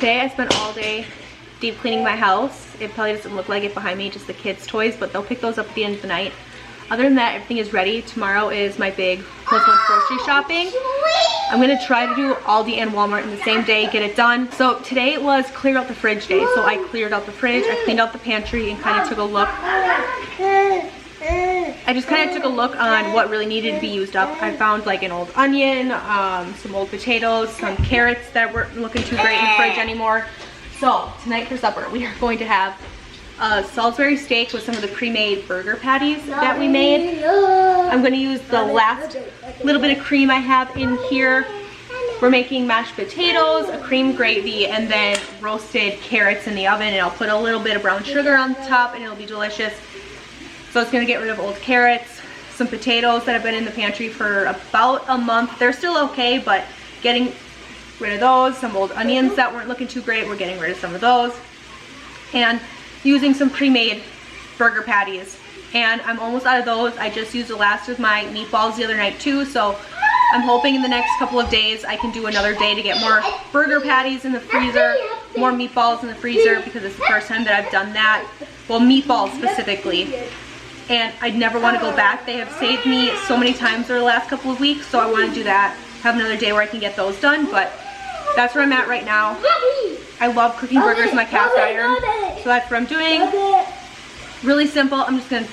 Today I spent all day deep cleaning my house. It probably doesn't look like it behind me, just the kids' toys, but they'll pick those up at the end of the night. Other than that, everything is ready. Tomorrow is my big post-month grocery shopping. I'm gonna try to do Aldi and Walmart in the same day, get it done. So today was clear out the fridge day. So I cleared out the fridge, I cleaned out the pantry, and kind of took a look. I just kind of took a look on what really needed to be used up. I found like an old onion, some old potatoes, some carrots that weren't looking too great in the fridge anymore. So tonight for supper, we are going to have a Salisbury steak with some of the pre-made burger patties that we made. I'm going to use the last little bit of cream I have in here. We're making mashed potatoes, a cream gravy, and then roasted carrots in the oven, and I'll put a little bit of brown sugar on the top and it'll be delicious. So it's going to get rid of old carrots, some potatoes that have been in the pantry for about a month. They're still okay, but getting rid of those. Some old onions that weren't looking too great, we're getting rid of some of those. And using some pre-made burger patties. And I'm almost out of those. I just used the last of my meatballs the other night too, so I'm hoping in the next couple of days I can do another day to get more burger patties in the freezer, more meatballs in the freezer, because it's the first time that I've done that. Well, meatballs specifically. And I'd never want to go back. They have saved me so many times over the last couple of weeks, so I want to do that. Have another day where I can get those done, but that's where I'm at right now. I love cooking burgers in my cast iron, so that's what I'm doing. Really simple. I'm just going to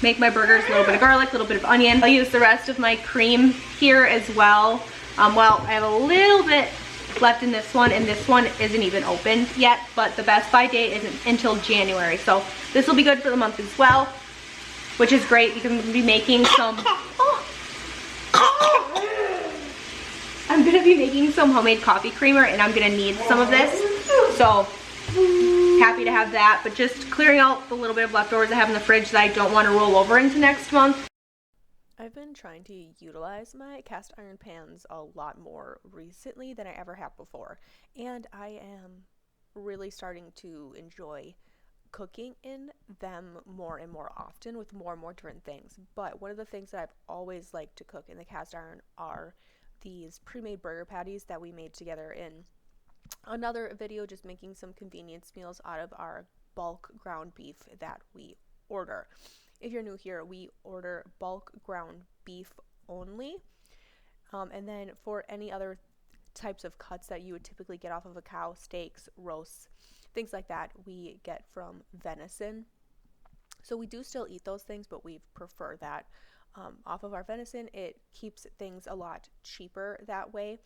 make my burgers, a little bit of garlic, a little bit of onion. I'll use the rest of my cream here as well. Well, I have a little bit left in this one, and this one isn't even open yet, but the Best By date isn't until January, so this will be good for the month as well, which is great because I'm going to be making some I'm going to be making some homemade coffee creamer, and I'm going to need some of this, so happy to have that. But just clearing out the little bit of leftovers I have in the fridge that I don't want to roll over into next month. I've been trying to utilize my cast iron pans a lot more recently than I ever have before, and I am really starting to enjoy cooking in them more and more often with more and more different things. But one of the things that I've always liked to cook in the cast iron are these pre-made burger patties that we made together in another video, just making some convenience meals out of our bulk ground beef that we order. If you're new here, we order bulk ground beef only, and then for any other types of cuts that you would typically get off of a cow, steaks, roasts, things like that, we get from venison. So we do still eat those things, but we prefer that off of our venison. It keeps things a lot cheaper that way.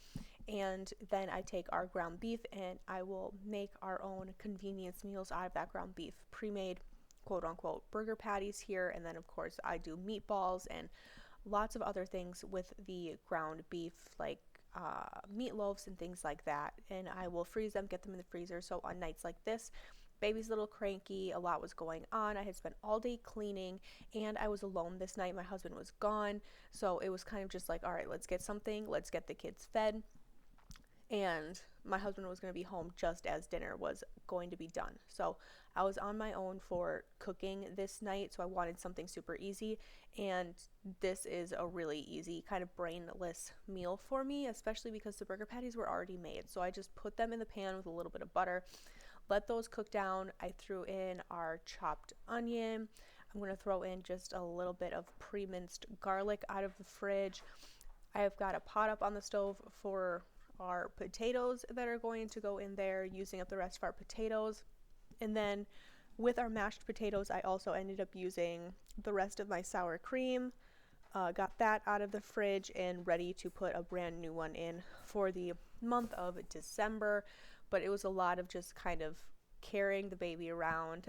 And then I take our ground beef and I will make our own convenience meals out of that ground beef, pre-made quote unquote burger patties here, and then of course I do meatballs and lots of other things with the ground beef, like meatloaves and things like that, and I will freeze them, get them in the freezer. So on nights like this, baby's a little cranky, a lot was going on, I had spent all day cleaning, and I was alone this night. My husband was gone, so it was kind of just like, all right, let's get something, let's get the kids fed. And my husband was going to be home just as dinner was going to be done. So I was on my own for cooking this night, so I wanted something super easy. And this is a really easy, kind of brainless meal for me, especially because the burger patties were already made. So I just put them in the pan with a little bit of butter, let those cook down. I threw in our chopped onion. I'm going to throw in just a little bit of pre-minced garlic out of the fridge. I have got a pot up on the stove for our potatoes that are going to go in there, using up the rest of our potatoes. And then with our mashed potatoes, I also ended up using the rest of my sour cream, got that out of the fridge and ready to put a brand new one in for the month of December. But it was a lot of just kind of carrying the baby around,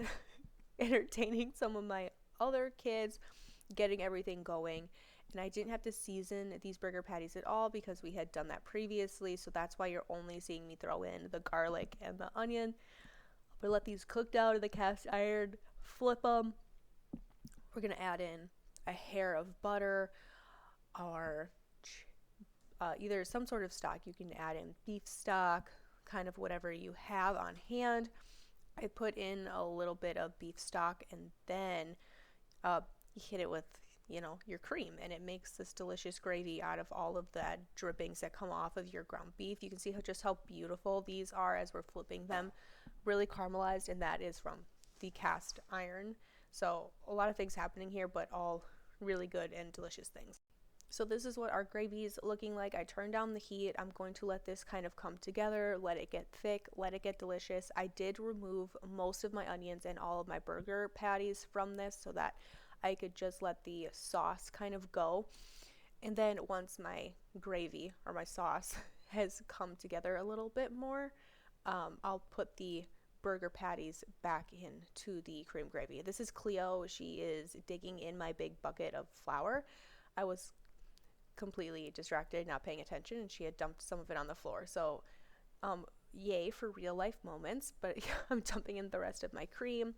entertaining some of my other kids, getting everything going. And I didn't have to season these burger patties at all because we had done that previously. So that's why you're only seeing me throw in the garlic and the onion. But let these cook down in the cast iron, flip them. We're going to add in a hair of butter or either some sort of stock. You can add in beef stock, kind of whatever you have on hand. I put in a little bit of beef stock and then hit it with your cream, and it makes this delicious gravy out of all of that drippings that come off of your ground beef. You can see how beautiful these are as we're flipping them, really caramelized, and that is from the cast iron. So a lot of things happening here, but all really good and delicious things. So this is what our gravy is looking like. I turned down the heat. I'm going to let this kind of come together, let it get thick, let it get delicious. I did remove most of my onions and all of my burger patties from this so that I could just let the sauce kind of go. And then once my gravy or my sauce has come together a little bit more, I'll put the burger patties back into the cream gravy. This is Cleo. She is digging in my big bucket of flour. I was completely distracted, not paying attention, and she had dumped some of it on the floor. So yay for real life moments. But I'm dumping in the rest of my cream,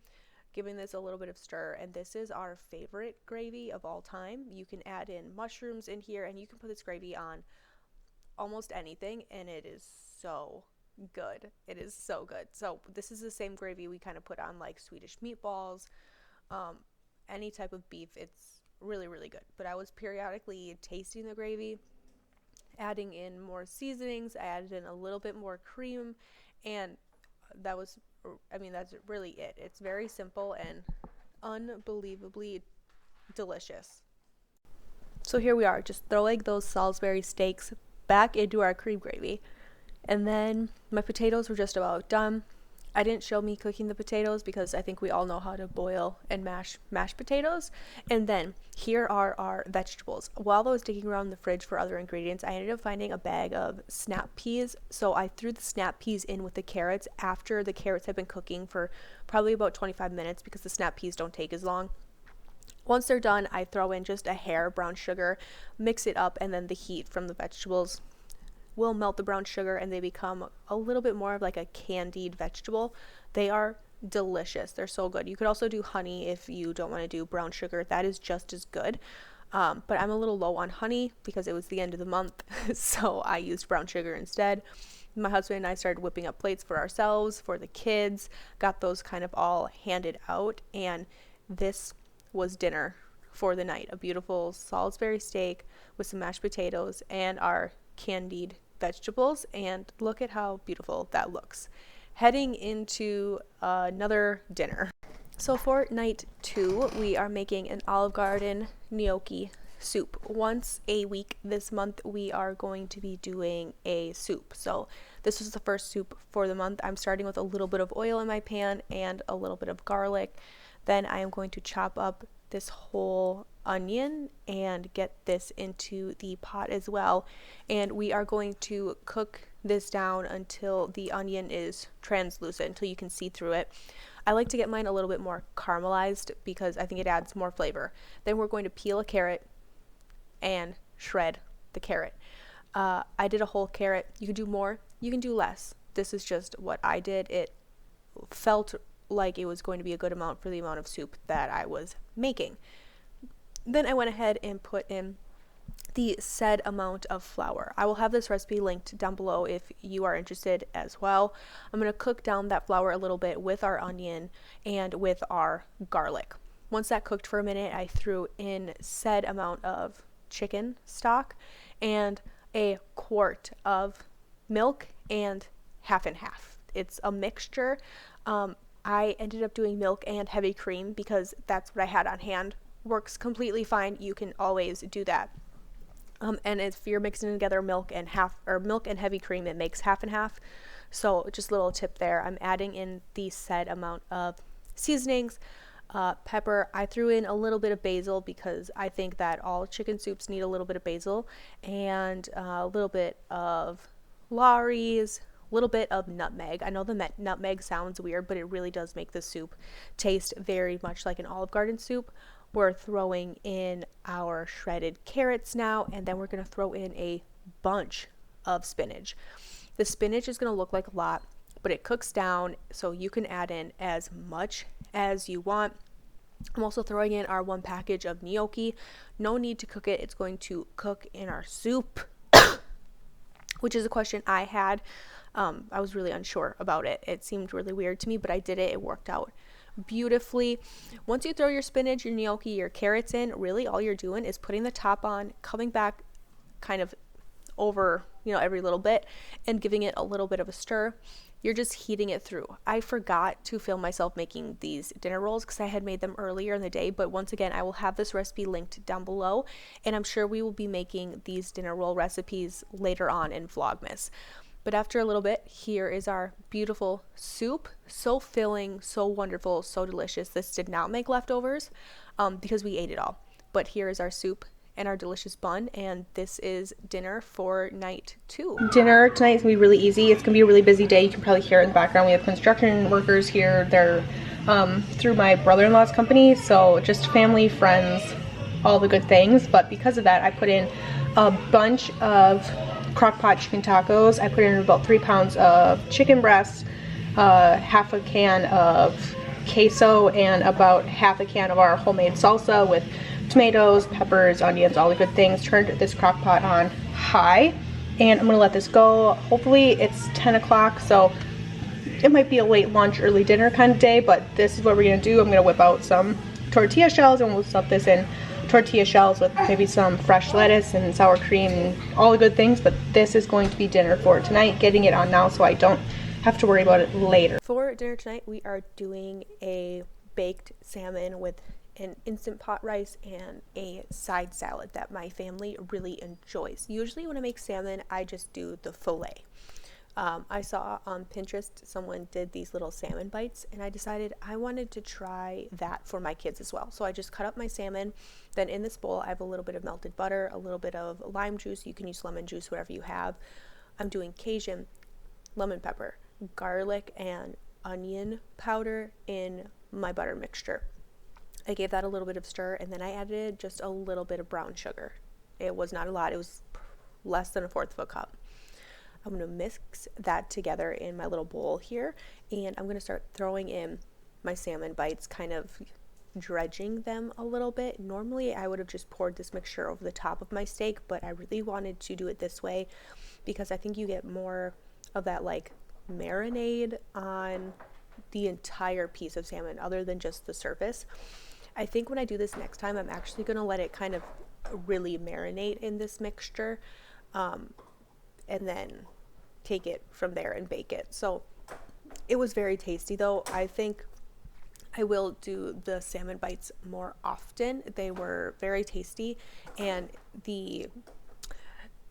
giving this a little bit of stir, and this is our favorite gravy of all time. You can add in mushrooms in here, and you can put this gravy on almost anything, and it is so good. It is so good. So this is the same gravy we kind of put on like Swedish meatballs, any type of beef. It's really, really good. But I was periodically tasting the gravy, adding in more seasonings. I added in a little bit more cream, and that's really it. It's very simple and unbelievably delicious. So here we are, just throwing those Salisbury steaks back into our cream gravy. And then my potatoes were just about done. I didn't show me cooking the potatoes because I think we all know how to boil and mash mashed potatoes. And then here are our vegetables. While I was digging around the fridge for other ingredients, I ended up finding a bag of snap peas. So I threw the snap peas in with the carrots after the carrots had been cooking for probably about 25 minutes because the snap peas don't take as long. Once they're done, I throw in just a hair of brown sugar, mix it up, and then the heat from the vegetables will melt the brown sugar and they become a little bit more of like a candied vegetable. They are delicious. They're so good. You could also do honey if you don't want to do brown sugar. That is just as good. But I'm a little low on honey because it was the end of the month, so I used brown sugar instead. My husband and I started whipping up plates for ourselves, for the kids, got those kind of all handed out, and this was dinner for the night. A beautiful Salisbury steak with some mashed potatoes and our candied vegetables, and look at how beautiful that looks. Heading into another dinner. So for night 2, we are making an Olive Garden gnocchi soup. Once a week this month, we are going to be doing a soup. So this is the first soup for the month. I'm starting with a little bit of oil in my pan and a little bit of garlic. Then I am going to chop up this whole onion and get this into the pot as well, and we are going to cook this down until the onion is translucent, until you can see through it. I like to get mine a little bit more caramelized because I think it adds more flavor. Then we're going to peel a carrot and shred the carrot. I did a whole carrot. You can do more, you can do less. This is just what I did. It felt like it was going to be a good amount for the amount of soup that I was making. Then I went ahead and put in the said amount of flour. I will have this recipe linked down below if you are interested as well. I'm going to cook down that flour a little bit with our onion and with our garlic. Once that cooked for a minute, I threw in said amount of chicken stock and a quart of milk and half and half. It's a mixture. I ended up doing milk and heavy cream because that's what I had on hand. Works completely fine. You can always do that. And if you're mixing together milk and heavy cream, it makes half and half. So just a little tip there. I'm adding in the said amount of seasonings, pepper. I threw in a little bit of basil because I think that all chicken soups need a little bit of basil, and a little bit of Lawry's, a little bit of nutmeg. I know the nutmeg sounds weird, but it really does make the soup taste very much like an Olive Garden soup. We're throwing in our shredded carrots now, and then we're going to throw in a bunch of spinach. The spinach is going to look like a lot, but it cooks down, so you can add in as much as you want. I'm also throwing in our 1 package of gnocchi. No need to cook it. It's going to cook in our soup, which is a question I had. I was really unsure about it. It seemed really weird to me, but I did it. It worked out beautifully. Once you throw your spinach, your gnocchi, your carrots in, really all you're doing is putting the top on, coming back kind of over, every little bit and giving it a little bit of a stir. You're just heating it through. I forgot to film myself making these dinner rolls because I had made them earlier in the day, but once again, I will have this recipe linked down below, and I'm sure we will be making these dinner roll recipes later on in Vlogmas. But after a little bit, here is our beautiful soup. So filling, so wonderful, so delicious. This did not make leftovers because we ate it all. But here is our soup and our delicious bun, and this is dinner for night 2. Dinner tonight is gonna be really easy. It's gonna be a really busy day. You can probably hear it in the background. We have construction workers here. They're through my brother-in-law's company, so just family, friends, all the good things. But because of that, I put in a bunch of Crock-pot chicken tacos. I put in about 3 pounds of chicken breast, half a can of queso, and about half a can of our homemade salsa with tomatoes, peppers, onions, all the good things. Turned this crock pot on high, and I'm gonna let this go. Hopefully it's 10 o'clock, so it might be a late lunch, early dinner kind of day, but this is what we're gonna do. I'm gonna whip out some tortilla shells, and we'll stuff this in tortilla shells with maybe some fresh lettuce and sour cream and all the good things. But this is going to be dinner for tonight, getting it on now so I don't have to worry about it later. For dinner tonight, we are doing a baked salmon with an instant pot rice and a side salad that my family really enjoys. Usually when I make salmon, I just do the fillet. I saw on Pinterest someone did these little salmon bites, and I decided I wanted to try that for my kids as well. So I just cut up my salmon. Then in this bowl, I have a little bit of melted butter, a little bit of lime juice. You can use lemon juice, whatever you have. I'm doing Cajun, lemon pepper, garlic, and onion powder in my butter mixture. I gave that a little bit of stir, and then I added just a little bit of brown sugar. It was not a lot. It was less than 1/4 of a cup. I'm going to mix that together in my little bowl here, and I'm going to start throwing in my salmon bites, kind of dredging them a little bit. Normally I would have just poured this mixture over the top of my steak, but I really wanted to do it this way because I think you get more of that like marinade on the entire piece of salmon other than just the surface. I think when I do this next time, I'm actually going to let it kind of really marinate in this mixture, and then take it from there and bake it. So it was very tasty though. I think I will do the salmon bites more often. They were very tasty, and the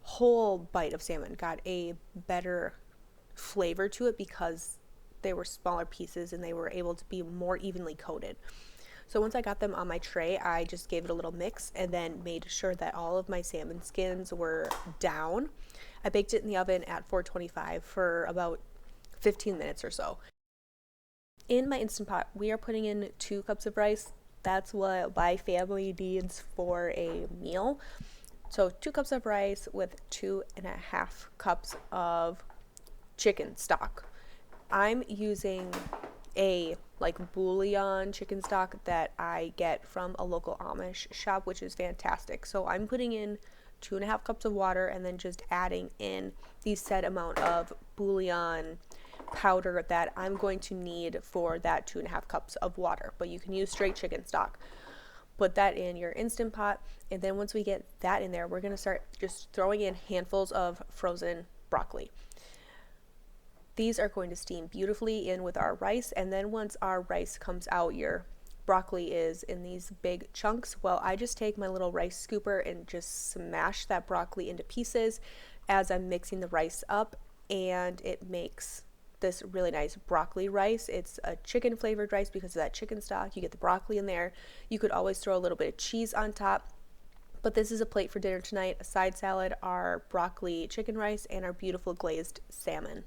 whole bite of salmon got a better flavor to it because they were smaller pieces and they were able to be more evenly coated. So once I got them on my tray, I just gave it a little mix and then made sure that all of my salmon skins were down. I baked it in the oven at 425 for about 15 minutes or so. In my Instant Pot, we are putting in 2 cups of rice. That's what my family needs for a meal. So 2 cups of rice with 2.5 cups of chicken stock. I'm using a bouillon chicken stock that I get from a local Amish shop, which is fantastic. So I'm putting in 2.5 cups of water and then just adding in the set amount of bouillon powder that I'm going to need for that 2.5 cups of water. But you can use straight chicken stock. Put that in your Instant Pot, and then once we get that in there, we're going to start just throwing in handfuls of frozen broccoli. These are going to steam beautifully in with our rice, and then once our rice comes out, your broccoli is in these big chunks. Well, I just take my little rice scooper and just smash that broccoli into pieces as I'm mixing the rice up, and it makes this really nice broccoli rice. It's a chicken flavored rice because of that chicken stock. You get the broccoli in there. You could always throw a little bit of cheese on top. But this is a plate for dinner tonight: a side salad, our broccoli chicken rice, and our beautiful glazed salmon.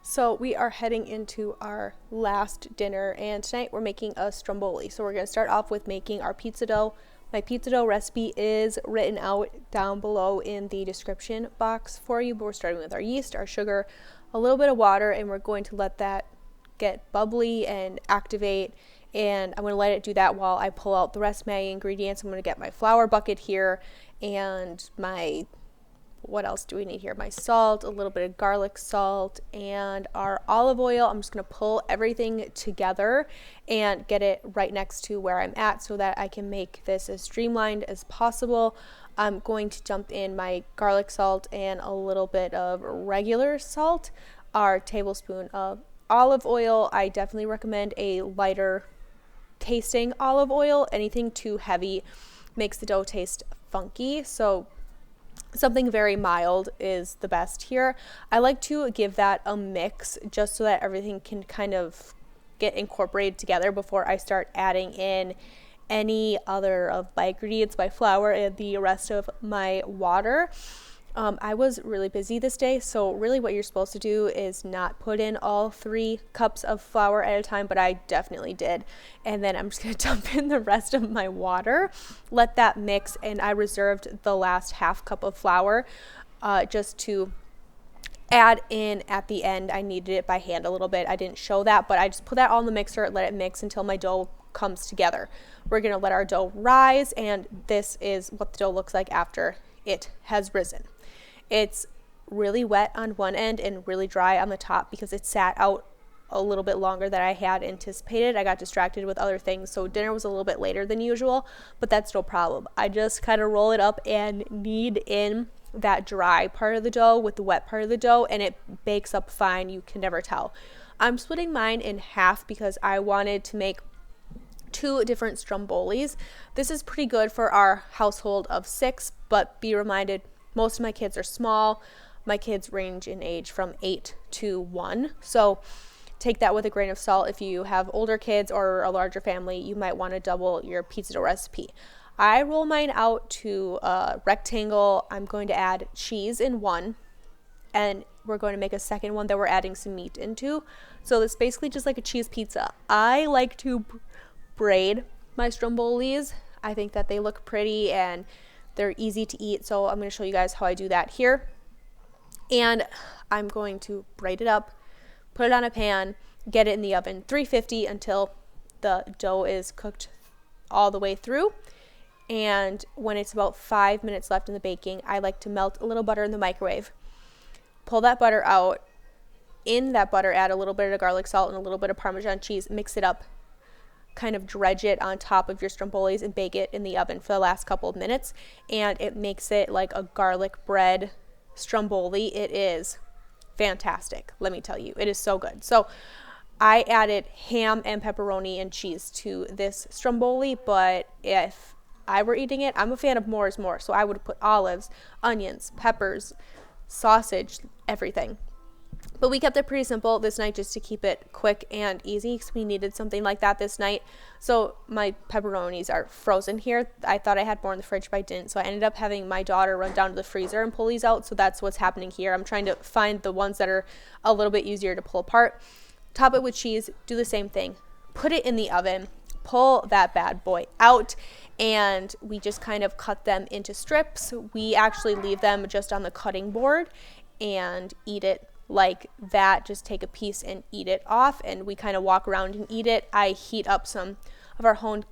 So we are heading into our last dinner, and tonight we're making a stromboli. So we're going to start off with making our pizza dough. My pizza dough recipe is written out down below in the description box for you, but we're starting with our yeast, our sugar, a little bit of water, and we're going to let that get bubbly and activate, and I'm going to let it do that while I pull out the rest of my ingredients. I'm going to get my flour bucket here and my what else do we need here? My salt, a little bit of garlic salt, and our olive oil. I'm just going to pull everything together and get it right next to where I'm at so that I can make this as streamlined as possible. I'm going to dump in my garlic salt and a little bit of regular salt, our tablespoon of olive oil. I definitely recommend a lighter tasting olive oil. Anything too heavy makes the dough taste funky, so something very mild is the best here. I like to give that a mix just so that everything can kind of get incorporated together before I start adding in any other of my ingredients, my flour and the rest of my water. I was really busy this day, so really what you're supposed to do is not put in all 3 cups of flour at a time, but I definitely did. And then I'm just going to dump in the rest of my water, let that mix, and I reserved the last half cup of flour just to add in at the end. I kneaded it by hand a little bit. I didn't show that, but I just put that all in the mixer, let it mix until my dough comes together. We're going to let our dough rise, and this is what the dough looks like after it has risen. It's really wet on one end and really dry on the top because it sat out a little bit longer than I had anticipated. I got distracted with other things, so dinner was a little bit later than usual, but that's no problem. I just kind of roll it up and knead in that dry part of the dough with the wet part of the dough, and it bakes up fine. You can never tell. I'm splitting mine in half because I wanted to make 2 different strombolis. This is pretty good for our household of 6, but be reminded, most of my kids are small. My kids range in age from 8 to 1. So take that with a grain of salt. If you have older kids or a larger family, you might want to double your pizza dough recipe. I roll mine out to a rectangle. I'm going to add cheese in one, and we're going to make a second one that we're adding some meat into. So it's basically just like a cheese pizza. I like to braid my strombolis. I think that they look pretty and they're easy to eat, so I'm going to show you guys how I do that here. And I'm going to braid it up, put it on a pan, get it in the oven, 350 until the dough is cooked all the way through. And when it's about 5 minutes left in the baking, I like to melt a little butter in the microwave. Pull that butter out. In that butter, add a little bit of garlic salt and a little bit of Parmesan cheese. Mix it up. Kind of dredge it on top of your strombolis and bake it in the oven for the last couple of minutes, and it makes it like a garlic bread stromboli. It is fantastic, let me tell you. It is so good. So I added ham and pepperoni and cheese to this stromboli, but if I were eating it, I'm a fan of more is more, so I would put olives, onions, peppers, sausage, everything. But we kept it pretty simple this night just to keep it quick and easy because we needed something like that this night. So my pepperonis are frozen here. I thought I had more in the fridge, but I didn't. So I ended up having my daughter run down to the freezer and pull these out. So that's what's happening here. I'm trying to find the ones that are a little bit easier to pull apart. Top it with cheese. Do the same thing. Put it in the oven. Pull that bad boy out. And we just kind of cut them into strips. We actually leave them just on the cutting board and eat it like that. Just take a piece and eat it off, and we kind of walk around and eat it. I heat up some of our home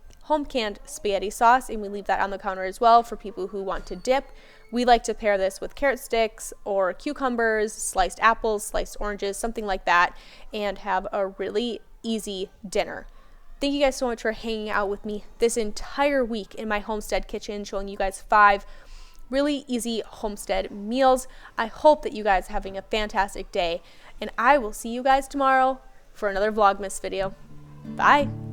canned spaghetti sauce, and we leave that on the counter as well for people who want to dip. We like to pair this with carrot sticks or cucumbers, sliced apples, sliced oranges, something like that, and have a really easy dinner. Thank you guys so much for hanging out with me this entire week in my homestead kitchen, showing you guys 5 really easy homestead meals. I hope that you guys are having a fantastic day, and I will see you guys tomorrow for another Vlogmas video. Bye.